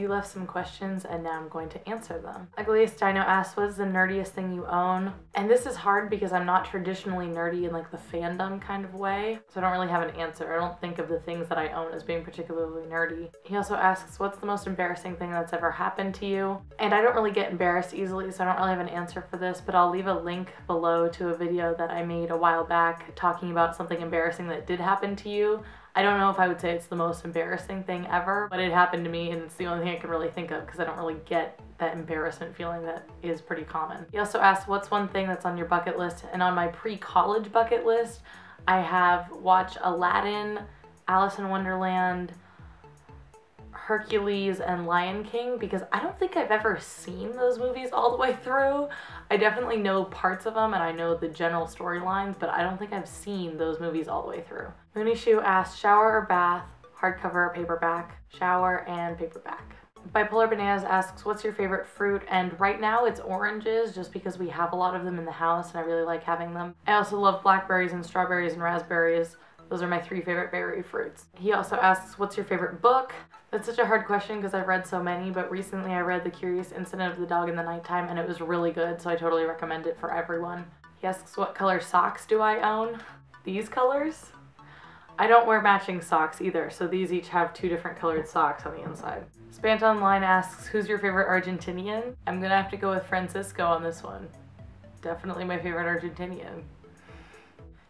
You left some questions and now I'm going to answer them. Ugliest Dino asks, what is the nerdiest thing you own? And this is hard because I'm not traditionally nerdy in like the fandom kind of way, so I don't really have an answer. I don't think of the things that I own as being particularly nerdy. He also asks, what's the most embarrassing thing that's ever happened to you? And I don't really get embarrassed easily, so I don't really have an answer for this, but I'll leave a link below to a video that I made a while back talking about something embarrassing that did happen to you. I don't know if I would say it's the most embarrassing thing ever, but it happened to me and it's the only thing I can really think of because I don't really get that embarrassment feeling that is pretty common. He also asked, what's one thing that's on your bucket list? And on my pre-college bucket list, I have watched Aladdin, Alice in Wonderland, Hercules, and Lion King because I don't think I've ever seen those movies all the way through. I definitely know parts of them and I know the general storylines, but I don't think I've seen those movies all the way through. Moonishu asked, shower or bath, hardcover or paperback? Shower and paperback. Bipolar Bananas asks, what's your favorite fruit? And right now it's oranges just because we have a lot of them in the house and I really like having them. I also love blackberries and strawberries and raspberries. Those are my 3 favorite berry fruits. He also asks, what's your favorite book? That's such a hard question because I've read so many, but recently I read The Curious Incident of the Dog in the Nighttime and it was really good, so I totally recommend it for everyone. He asks, what color socks do I own? These colors? I don't wear matching socks either, so these each have 2 different colored socks on the inside. Spant Online asks, who's your favorite Argentinian? I'm gonna have to go with Francisco on this one. Definitely my favorite Argentinian.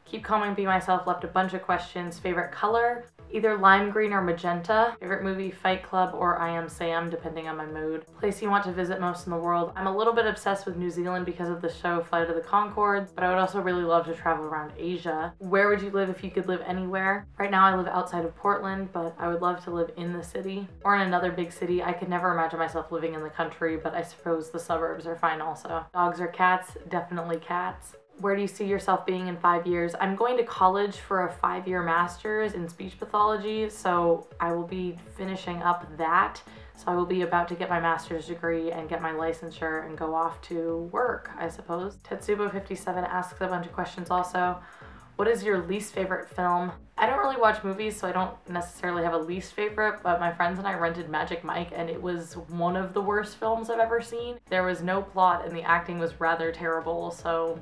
Keep Calm and Be Myself left a bunch of questions. Favorite color? Either lime green or magenta. Favorite movie, Fight Club or I Am Sam, depending on my mood. Place you want to visit most in the world. I'm a little bit obsessed with New Zealand because of the show Flight of the Conchords, but I would also really love to travel around Asia. Where would you live if you could live anywhere? Right now I live outside of Portland, but I would love to live in the city or in another big city. I could never imagine myself living in the country, but I suppose the suburbs are fine also. Dogs or cats? Definitely cats. Where do you see yourself being in 5 years? I'm going to college for a 5-year master's in speech pathology, so I will be finishing up that. So I will be about to get my master's degree and get my licensure and go off to work, I suppose. Tetsubo57 asks a bunch of questions also. What is your least favorite film? I don't really watch movies, so I don't necessarily have a least favorite, but my friends and I rented Magic Mike and it was one of the worst films I've ever seen. There was no plot and the acting was rather terrible, so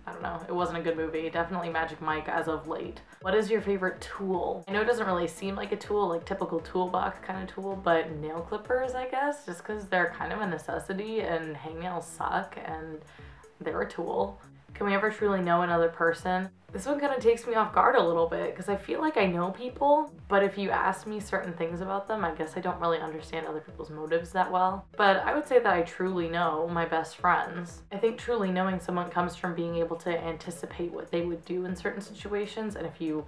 I don't know, it wasn't a good movie. Definitely Magic Mike as of late. What is your favorite tool? I know it doesn't really seem like a tool, like typical toolbox kind of tool, but nail clippers, I guess, just because they're kind of a necessity and hangnails suck and they're a tool. Can we ever truly know another person? This one kind of takes me off guard a little bit because I feel like I know people, but if you ask me certain things about them, I guess I don't really understand other people's motives that well. But I would say that I truly know my best friends. I think truly knowing someone comes from being able to anticipate what they would do in certain situations, and if you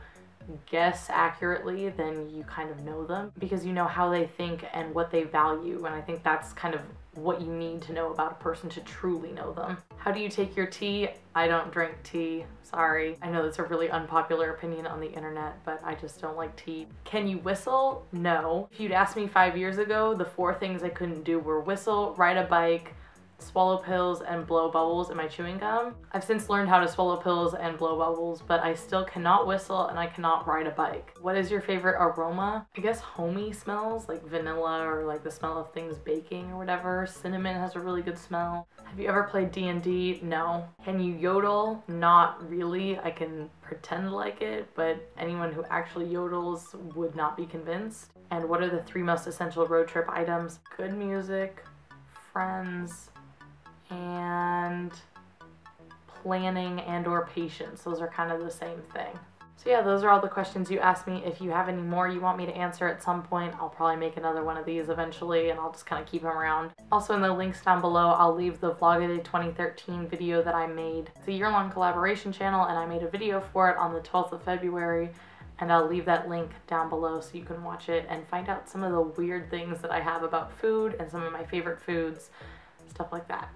guess accurately, then you kind of know them because you know how they think and what they value, and I think that's kind of what you need to know about a person to truly know them. How do you take your tea? I don't drink tea. Sorry. I know that's a really unpopular opinion on the internet, but I just don't like tea. Can you whistle? No. If you'd asked me 5 years ago, the 4 things I couldn't do were whistle, ride a bike, swallow pills, and blow bubbles in my chewing gum. I've since learned how to swallow pills and blow bubbles, but I still cannot whistle and I cannot ride a bike. What is your favorite aroma? I guess homey smells, like vanilla or like the smell of things baking or whatever. Cinnamon has a really good smell. Have you ever played D&D? No. Can you yodel? Not really. I can pretend like it, but anyone who actually yodels would not be convinced. And what are the 3 most essential road trip items? Good music, friends, and planning and or patience. Those are kind of the same thing. So yeah, those are all the questions you asked me. If you have any more you want me to answer at some point, I'll probably make another one of these eventually and I'll just kind of keep them around. Also in the links down below, I'll leave the Vlogaday 2013 video that I made. It's a year-long collaboration channel and I made a video for it on the 12th of February. And I'll leave that link down below so you can watch it and find out some of the weird things that I have about food and some of my favorite foods, stuff like that.